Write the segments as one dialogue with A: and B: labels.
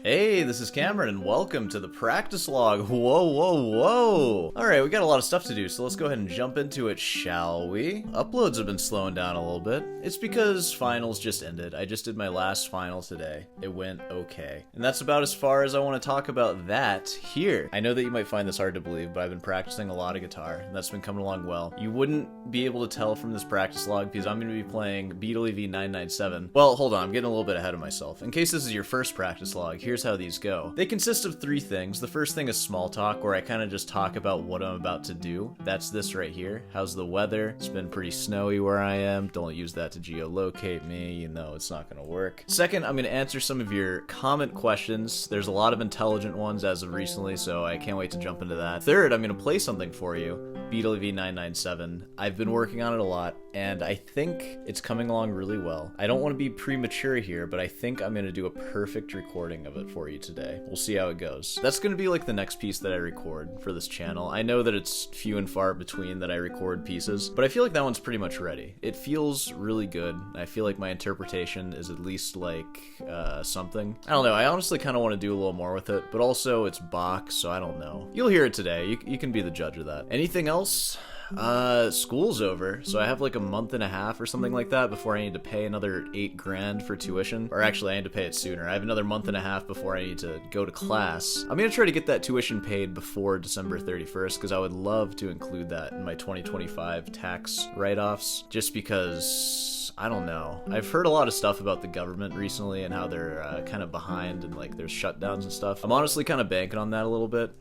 A: Hey, this is Cameron, and welcome to the practice log. Whoa. Alright, we got a lot of stuff to do, so let's go ahead and jump into it, shall we? Uploads have been slowing down a little bit. It's because finals just ended. I just did my last final today. It went okay. And that's about as far as I want to talk about that here. I know that you might find this hard to believe, but I've been practicing a lot of guitar, and that's been coming along well. You wouldn't be able to tell from this practice log because I'm going to be playing Beatle 997. Well, hold on, I'm getting a little bit ahead of myself. In case this is your first practice log, here's how these go. They consist of three things. The first thing is small talk, where I kind of just talk about what I'm about to do. That's this right here. How's the weather? It's been pretty snowy where I am. Don't use that to geolocate me. You know it's not going to work. Second, I'm going to answer some of your comment questions. There's a lot of intelligent ones as of recently, so I can't wait to jump into that. Third, I'm going to play something for you. Beatle 997. I've been working on it a lot, and I think it's coming along really well. I don't want to be premature here, but I think I'm going to do a perfect recording of it for you today. We'll see how it goes. That's going to be like the next piece that I record for this channel. I know that it's few and far between that I record pieces, but I feel like that one's pretty much ready. It feels really good. I feel like my interpretation is at least like something. I don't know. I honestly kind of want to do a little more with it, but also it's Bach, so I don't know. You'll hear it today. You can be the judge of that. Anything else? School's over, so I have like a month and a half or something like that before I need to pay another $8,000 for tuition. Or actually, I need to pay it sooner. I have another month and a half before I need to go to class. I'm gonna try to get that tuition paid before December 31st because I would love to include that in my 2025 tax write-offs, just because I don't know. I've heard a lot of stuff about the government recently and how they're kind of behind and like there's shutdowns and stuff. I'm honestly kind of banking on that a little bit.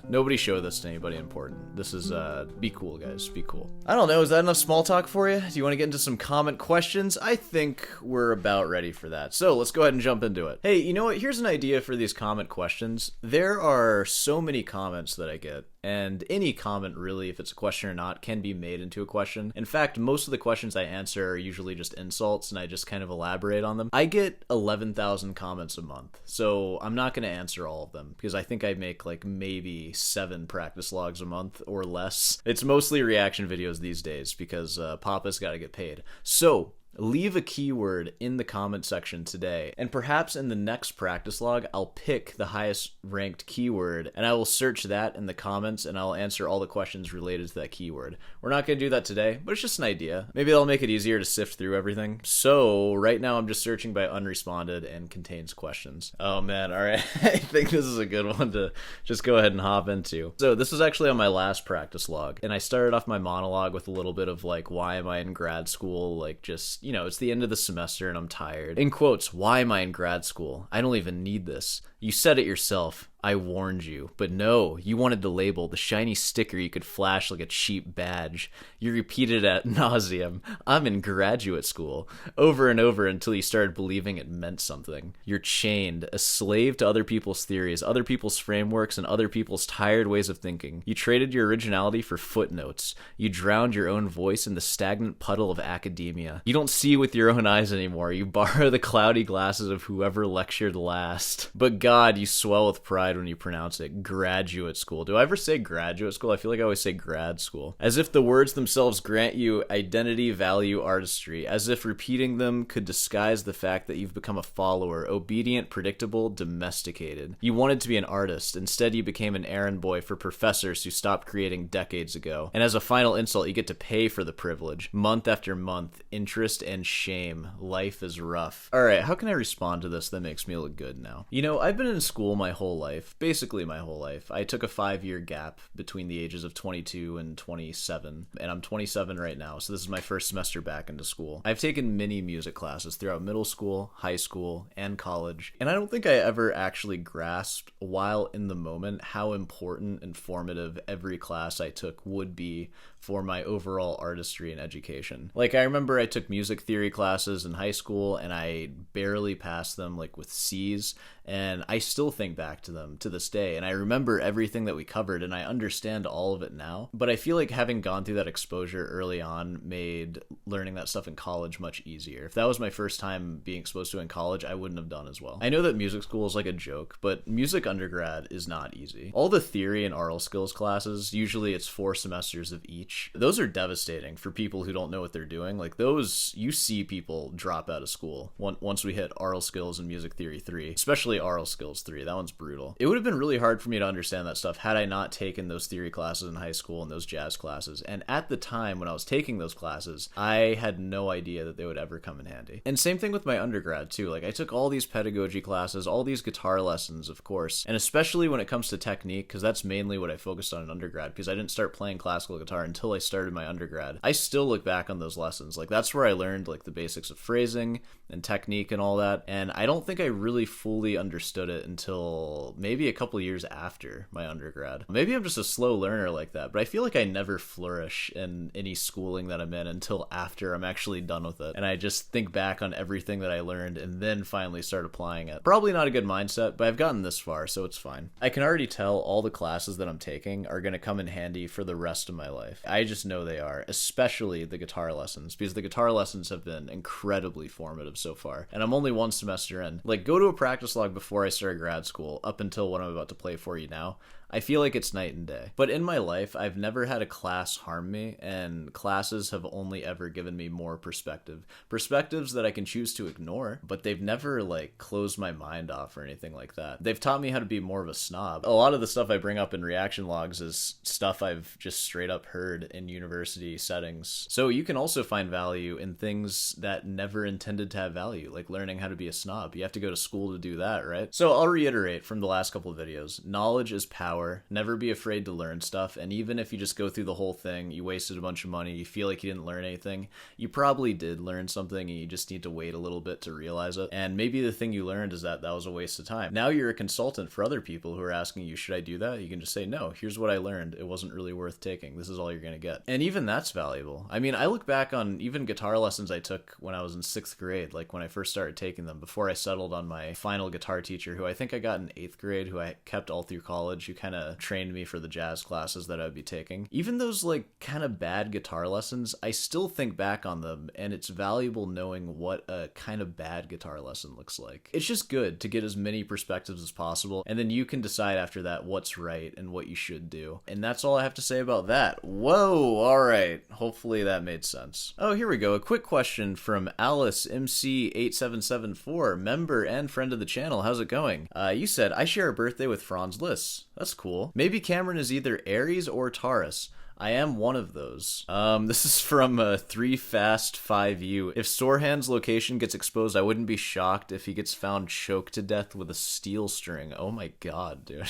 A: Nobody show this to anybody important. This is, be cool, guys. Be cool. I don't know, is that enough small talk for you? Do you want to get into some comment questions? I think we're about ready for that. So let's go ahead and jump into it. Hey, you know what? Here's an idea for these comment questions. There are so many comments that I get, and any comment really, if it's a question or not, can be made into a question. In fact, most of the questions I answer are usually just insults, and I just kind of elaborate on them. I get 11,000 comments a month, so I'm not going to answer all of them, because I think I make like maybe 7 practice logs a month or less. It's mostly reaction videos these days, because Papa's got to get paid. So leave a keyword in the comment section today, and perhaps in the next practice log, I'll pick the highest ranked keyword, and I will search that in the comments, and I'll answer all the questions related to that keyword. We're not going to do that today, but it's just an idea. Maybe that'll make it easier to sift through everything. So right now I'm just searching by unresponded and contains questions. Oh man, alright. I think this is a good one to just go ahead and hop into. So this is actually on my last practice log, and I started off my monologue with a little bit of like, why am I in grad school? Like just, you know, it's the end of the semester and I'm tired. In quotes, why am I in grad school? I don't even need this. You said it yourself. I warned you. But no, you wanted the label, the shiny sticker you could flash like a cheap badge. You repeated it ad nauseum. I'm in graduate school. Over and over until you started believing it meant something. You're chained, a slave to other people's theories, other people's frameworks, and other people's tired ways of thinking. You traded your originality for footnotes. You drowned your own voice in the stagnant puddle of academia. You don't see with your own eyes anymore. You borrow the cloudy glasses of whoever lectured last. But God, you swell with pride when you pronounce it. Graduate school. Do I ever say graduate school? I feel like I always say grad school. As if the words themselves grant you identity, value, artistry. As if repeating them could disguise the fact that you've become a follower, obedient, predictable, domesticated. You wanted to be an artist. Instead, you became an errand boy for professors who stopped creating decades ago. And as a final insult, you get to pay for the privilege. Month after month, interest and shame. Life is rough. Alright, how can I respond to this that makes me look good now? You know, I've been in school my whole life, basically my whole life. I took a 5-year gap between the ages of 22 and 27, and I'm 27 right now, so this is my first semester back into school. I've taken many music classes throughout middle school, high school, and college, and I don't think I ever actually grasped, while in the moment, how important and formative every class I took would be for my overall artistry and education. Like, I remember I took music theory classes in high school, and I barely passed them, like, with C's, and I still think back to them to this day, and I remember everything that we covered, and I understand all of it now, but I feel like having gone through that exposure early on made learning that stuff in college much easier. If that was my first time being exposed to it in college, I wouldn't have done as well. I know that music school is like a joke, but music undergrad is not easy. All the theory and oral skills classes, usually it's 4 semesters of each, which those are devastating for people who don't know what they're doing. Like those, you see people drop out of school once we hit Aural Skills and Music Theory 3, especially Aural Skills 3. That one's brutal. It would have been really hard for me to understand that stuff had I not taken those theory classes in high school and those jazz classes. And at the time when I was taking those classes, I had no idea that they would ever come in handy. And same thing with my undergrad too. Like I took all these pedagogy classes, all these guitar lessons, of course, and especially when it comes to technique, because that's mainly what I focused on in undergrad, because I didn't start playing classical guitar until I started my undergrad. I still look back on those lessons. Like that's where I learned like the basics of phrasing and technique and all that. And I don't think I really fully understood it until maybe a couple years after my undergrad. Maybe I'm just a slow learner like that, but I feel like I never flourish in any schooling that I'm in until after I'm actually done with it. And I just think back on everything that I learned and then finally start applying it. Probably not a good mindset, but I've gotten this far, so it's fine. I can already tell all the classes that I'm taking are going to come in handy for the rest of my life. I just know they are, especially the guitar lessons, because the guitar lessons have been incredibly formative so far. And I'm only one semester in. Like, go to a practice log before I started grad school, up until what I'm about to play for you now. I feel like it's night and day. But in my life, I've never had a class harm me, and classes have only ever given me more perspective. Perspectives that I can choose to ignore, but they've never, like, closed my mind off or anything like that. They've taught me how to be more of a snob. A lot of the stuff I bring up in reaction logs is stuff I've just straight up heard in university settings. So you can also find value in things that never intended to have value, like learning how to be a snob. You have to go to school to do that, right? So I'll reiterate from the last couple of videos. Knowledge is power. Never be afraid to learn stuff, and even if you just go through the whole thing, you wasted a bunch of money, you feel like you didn't learn anything, you probably did learn something, and you just need to wait a little bit to realize it. And maybe the thing you learned is that was a waste of time. Now you're a consultant for other people who are asking you, should I do that? You can just say, no, here's what I learned. It wasn't really worth taking. This is all you're gonna get. And even that's valuable. I mean, I look back on even guitar lessons I took when I was in 6th grade, like when I first started taking them, before I settled on my final guitar teacher, who I think I got in 8th grade, who I kept all through college, who kind of trained me for the jazz classes that I'd be taking. Even those like kind of bad guitar lessons, I still think back on them, and it's valuable knowing what a kind of bad guitar lesson looks like. It's just good to get as many perspectives as possible, and then you can decide after that what's right and what you should do. And that's all I have to say about that. Whoa, alright. Hopefully that made sense. Oh, here we go. A quick question from Alice MC8774, member and friend of the channel. How's it going? You said, I share a birthday with Franz Liszt. That's cool. Maybe Cameron is either Aries or Taurus. I am one of those. This is from 3Fast5U. If Sorehand's location gets exposed, I wouldn't be shocked if he gets found choked to death with a steel string. Oh my god, dude.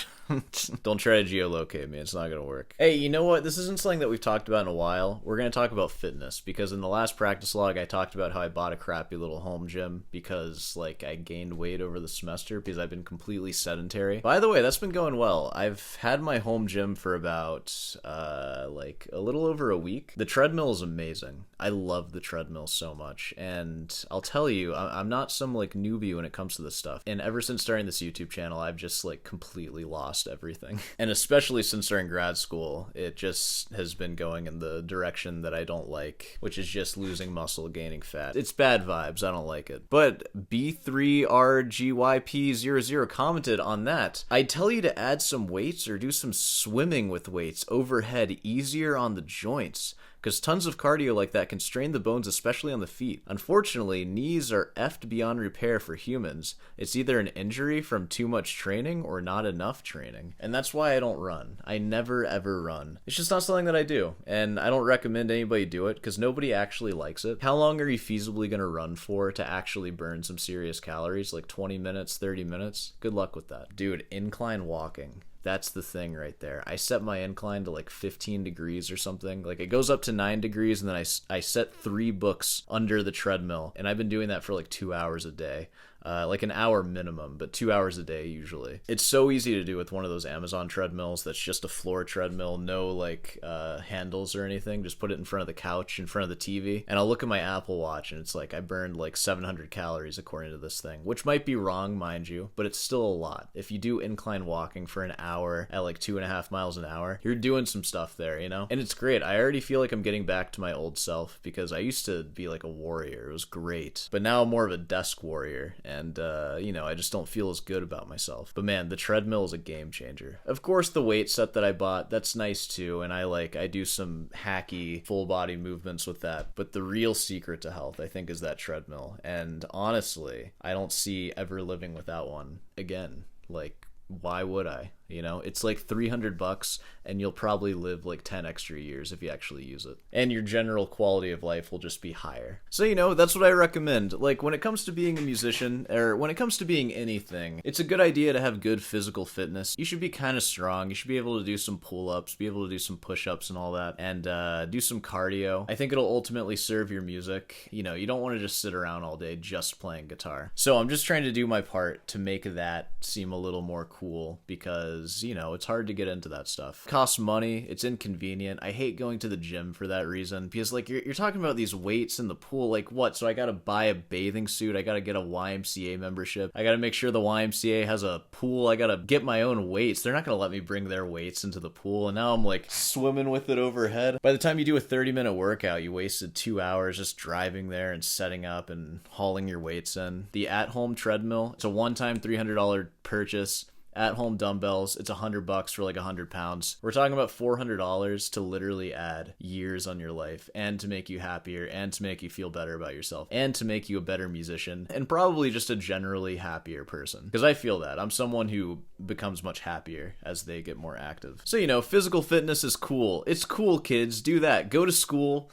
A: Don't try to geolocate me. It's not gonna work. Hey, you know what? This isn't something that we've talked about in a while. We're gonna talk about fitness, because in the last practice log, I talked about how I bought a crappy little home gym because, like, I gained weight over the semester because I've been completely sedentary. By the way, that's been going well. I've had my home gym for about, like a little over a week. The treadmill is amazing. I love the treadmill so much, and I'll tell you, I'm not some like newbie when it comes to this stuff. And ever since starting this YouTube channel, I've just like completely lost everything. And especially since starting grad school, it just has been going in the direction that I don't like, which is just losing muscle, gaining fat. It's bad vibes. I don't like it. But B3RGYP00 commented on that. I'd tell you to add some weights or do some swimming with weights overhead, easier on the joints, because tons of cardio like that can strain the bones, especially on the feet. Unfortunately, knees are effed beyond repair for humans. It's either an injury from too much training or not enough training. And that's why I don't run. I never ever run. It's just not something that I do, and I don't recommend anybody do it because nobody actually likes it. How long are you feasibly going to run for to actually burn some serious calories? Like 20 minutes, 30 minutes? Good luck with that. Dude, incline walking. That's the thing right there. I set my incline to like 15 degrees or something. Like it goes up to 9 degrees, and then I set 3 books under the treadmill, and I've been doing that for like 2 hours a day. Like an hour minimum, but 2 hours a day usually. It's so easy to do with one of those Amazon treadmills that's just a floor treadmill, no like handles or anything. Just put it in front of the couch, in front of the TV, and I'll look at my Apple Watch, and it's like I burned like 700 calories according to this thing, which might be wrong, mind you, but it's still a lot. If you do incline walking for an hour at like 2.5 miles an hour, you're doing some stuff there, you know? And it's great. I already feel like I'm getting back to my old self, because I used to be like a warrior. It was great. But now I'm more of a desk warrior, and and, you know, I just don't feel as good about myself. But man, the treadmill is a game changer. Of course, the weight set that I bought, that's nice too, and I do some hacky full body movements with that. But the real secret to health, I think, is that treadmill. And honestly, I don't see ever living without one again. Like, why would I? You know, it's like $300 and you'll probably live like 10 extra years if you actually use it. And your general quality of life will just be higher. So, you know, that's what I recommend. Like, when it comes to being a musician, or when it comes to being anything, it's a good idea to have good physical fitness. You should be kind of strong. You should be able to do some pull-ups, be able to do some push-ups and all that, and do some cardio. I think it'll ultimately serve your music. You know, you don't want to just sit around all day just playing guitar. So I'm just trying to do my part to make that seem a little more cool, because, you know, it's hard to get into that stuff. It costs money, it's inconvenient. I hate going to the gym for that reason, because like you're talking about these weights in the pool, like what? So I gotta buy a bathing suit, I gotta get a YMCA membership, I gotta make sure the YMCA has a pool, I gotta get my own weights. They're not gonna let me bring their weights into the pool, and now I'm like swimming with it overhead. By the time you do a 30-minute workout, you wasted 2 hours just driving there and setting up and hauling your weights in. The at-home treadmill, it's a one-time $300 purchase. At-home dumbbells, it's $100 for like 100 pounds. We're talking about $400 to literally add years on your life, and to make you happier, and to make you feel better about yourself, and to make you a better musician, and probably just a generally happier person. Because I feel that. I'm someone who becomes much happier as they get more active. So, you know, physical fitness is cool. It's cool, kids. Do that. Go to school.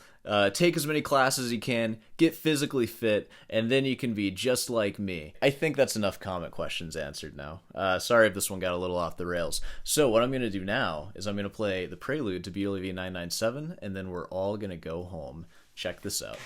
A: Take as many classes as you can, get physically fit, and then you can be just like me. I think that's enough comment questions answered now. Sorry if this one got a little off the rails. So what I'm going to do now is I'm going to play the Prelude to BLV 997, and then we're all going to go home. Check this out.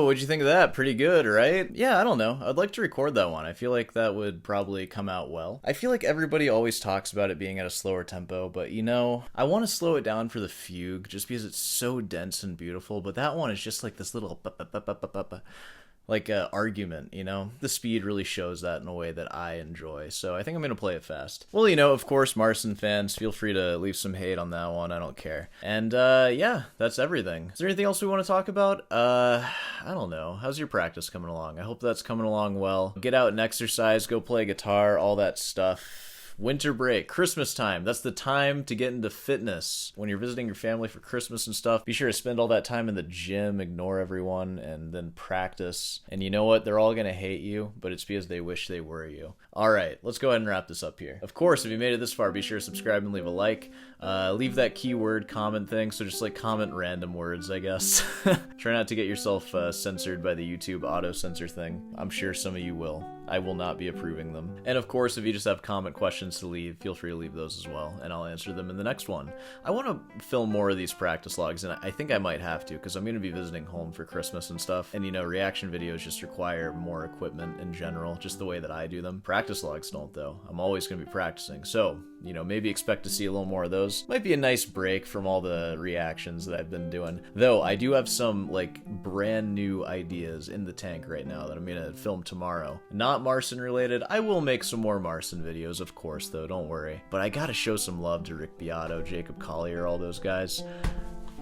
A: what'd you think of that? Pretty good, right? Yeah, I don't know. I'd like to record that one. I feel like that would probably come out well. I feel like everybody always talks about it being at a slower tempo, but you know, I want to slow it down for the fugue just because it's so dense and beautiful, but that one is just like this little like a argument, you know? The speed really shows that in a way that I enjoy, so I think I'm gonna play it fast. Well, you know, of course, Marson fans, feel free to leave some hate on that one, I don't care. And, yeah, that's everything. Is there anything else we want to talk about? I don't know. How's your practice coming along? I hope that's coming along well. Get out and exercise, go play guitar, all that stuff. Winter break, Christmas time, that's the time to get into fitness. When you're visiting your family for Christmas and stuff, be sure to spend all that time in the gym, ignore everyone, and then practice. And you know what? They're all gonna hate you, but it's because they wish they were you. Alright, let's go ahead and wrap this up here. Of course, if you made it this far, be sure to subscribe and leave a like. Leave that keyword comment thing, so just like comment random words, I guess. Try not to get yourself censored by the YouTube auto-censor thing. I'm sure some of you will. I will not be approving them. And of course, if you just have comment questions to leave, feel free to leave those as well, and I'll answer them in the next one. I want to film more of these practice logs, and I think I might have to, because I'm going to be visiting home for Christmas and stuff, and you know, reaction videos just require more equipment in general, just the way that I do them. Practice logs don't, though. I'm always going to be practicing, so, you know, maybe expect to see a little more of those. Might be a nice break from all the reactions that I've been doing. Though, I do have some, like, brand new ideas in the tank right now that I'm going to film tomorrow. Not Marson related. I will make some more Marson videos, of course, though, don't worry. But I gotta show some love to Rick Beato, Jacob Collier, all those guys.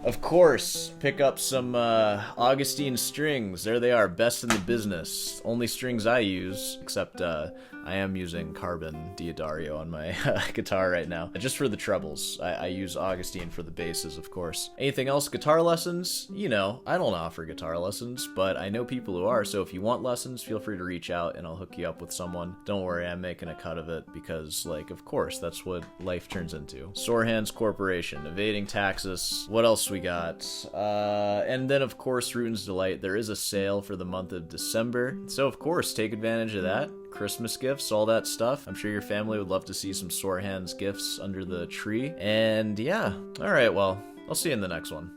A: Of course, pick up some Augustine strings. There they are, best in the business. Only strings I use, except I am using Carbon Diodario on my guitar right now. Just for the trebles. I use Augustine for the basses, of course. Anything else? Guitar lessons? You know, I don't offer guitar lessons, but I know people who are, so if you want lessons, feel free to reach out and I'll hook you up with someone. Don't worry, I'm making a cut of it because, like, of course, that's what life turns into. Sore Hands Corporation, evading taxes. What else we got? And then, of course, Rutan's Delight. There is a sale for the month of December, so of course, take advantage of that. Christmas gifts, all that stuff. I'm sure your family would love to see some Sore Hands gifts under the tree. And yeah, alright, well, I'll see you in the next one.